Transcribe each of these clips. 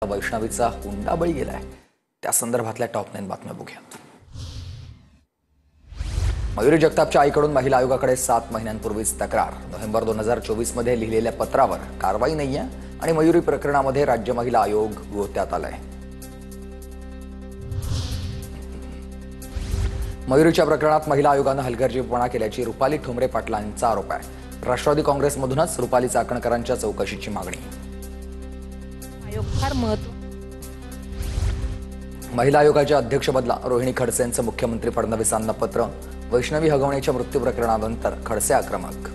वैष्णवीचा हुंडा बळी गेलाय त्या संदर्भातल्या टॉप 9 बातम्या बघूयात। मयुरी जगतापच्या आईकडून महिला आयोगाकडे 7 महिन्यांपूर्वीच तक्रार। नोव्हेंबर 2024 मध्ये लिहिलेल्या पत्रावर कारवाई नाहीये आणि मयुरी प्रकरणामध्ये राज्य महिला आयोग गोत्यात आलाय। मयुरीच्या प्रकरणात महिला आयोगाने हलगर्जीपणा केल्याची रुपाली ठोंबरे पाटलांचा आरोप आहे। राष्ट्रवादी काँग्रेसमधूनच रुपाली चाकणकरांच्या चौकशीची मागणी। महिला आयोगाच्या अध्यक्षपदाला रोहिणी खडसेंचं मुख्यमंत्री फडणवीसांना पत्र। वैष्णवी हगवणेच्या मृत्यू प्रकरणानंतर खडसे आक्रमक।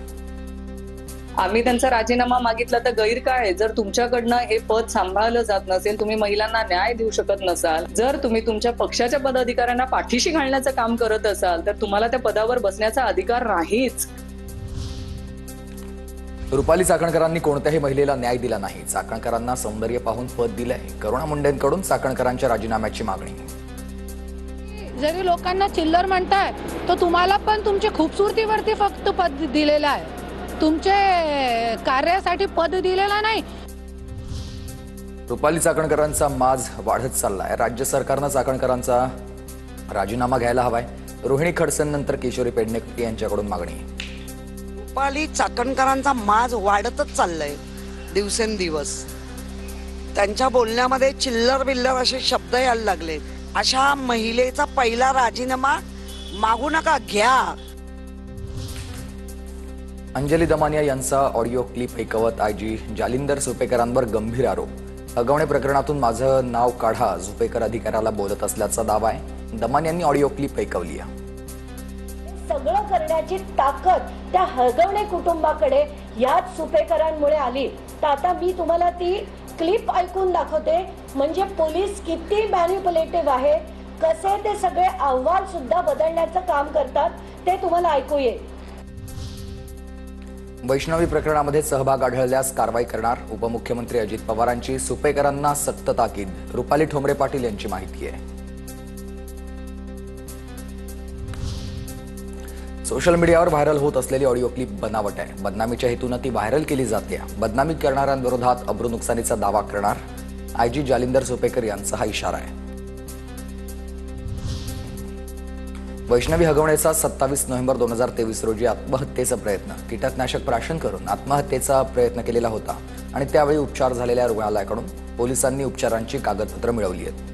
आम्ही त्यांचा राजीनामा मागितला तर गैर काय? जर तुमच्याकडनं हे पद सांभाळलं जात नसेल, तुम्ही महिलांना न्याय देऊ शकत नसाल, जर तुम्ही तुमच्या पक्षाच्या पदाधिकाऱ्यांना पाठीशी घालण्याचं काम करत असाल, तर तुम्हाला त्या पदावर बसण्याचा अधिकार नाहीच। रुपाली चाकणकरांनी कोणत्याही महिलेला न्याय दिला नाही। चाकणकरांना सौंदर्य पाहून पद दिलंय। करुणा मुंडेंकडून चाकणकरांच्या राजीनाम्याची मागणी। जरी लोकांना चिल्लर म्हणताय तो तुम्हाला पण तुमच्या खूबसूरतीवरती फक्त पद दिलेलं आहे, तुमचे कार्यासाठी पद दिलेला नाही। रुपाली चाकणकरांचा माज वाढत चाललाय। राज्य सरकारनं चाकणकरांचा राजीनामा घ्यायला हवाय। रोहिणी खडसेंनंतर किशोरी पेडणेकर यांच्याकडून मागणी। रुपाली चाकणकरांचा माज वाढतच चाललाय दिवसेंदिवस। त्यांच्या बोलण्यामध्ये चिल्लर बिल्लर असे शब्द यायला लागले। अशा महिलेचा पहिला राजीनामा मागू नका, घ्या। अंजली दमानिया यांचा ऑडिओ क्लिप ऐकवत आयजी जालिंदर सुपेकरांवर गंभीर आरोप। हगवणे प्रकरणातून माझं नाव काढा, सुपेकर अधिकाऱ्याला बोलत असल्याचा दावा आहे। दमानियांनी ऑडिओ क्लिप ऐकवली आहे। सगळं करण्याची ताकद त्या हगवणे कुटुंबाकडे याच सुपेकरांमुळे आली। तर आता मी तुम्हाला ती क्लिप ऐकून दाखवते, म्हणजे पोलीस किती मॅनिप्युलेटिव्ह आहे, कसे ते सगळे अहवाल सुद्धा बदलण्याचं काम करतात ते तुम्हाला ऐकू येईल। वैष्णवी प्रकरणामध्ये सहभाग आढळल्यास कारवाई करणार। उपमुख्यमंत्री अजित पवारांची सुपेकरांना सक्त ताकीद। रुपाली ठोंबरे पाटील यांची माहिती आहे। सोशल मीडियावर व्हायरल होत असलेली ऑडिओ क्लिप बनावट आहे। बदनामीच्या हेतून ती व्हायरल केली जाते। बदनामी करणाऱ्यांविरोधात अब्रू नुकसानीचा दावा करणार। आयजी जालिंदर सुपेकर यांचा हा इशारा आहे। वैष्णवी हगवणेचा 27 नोव्हेंबर 2023 रोजी आत्महत्येचा प्रयत्न। कीटकनाशक प्राशन करून आत्महत्येचा प्रयत्न केलेला होता आणि त्यावेळी उपचार झालेल्या रुग्णालयाकडून पोलिसांनी उपचारांची कागदपत्र मिळवली आहेत।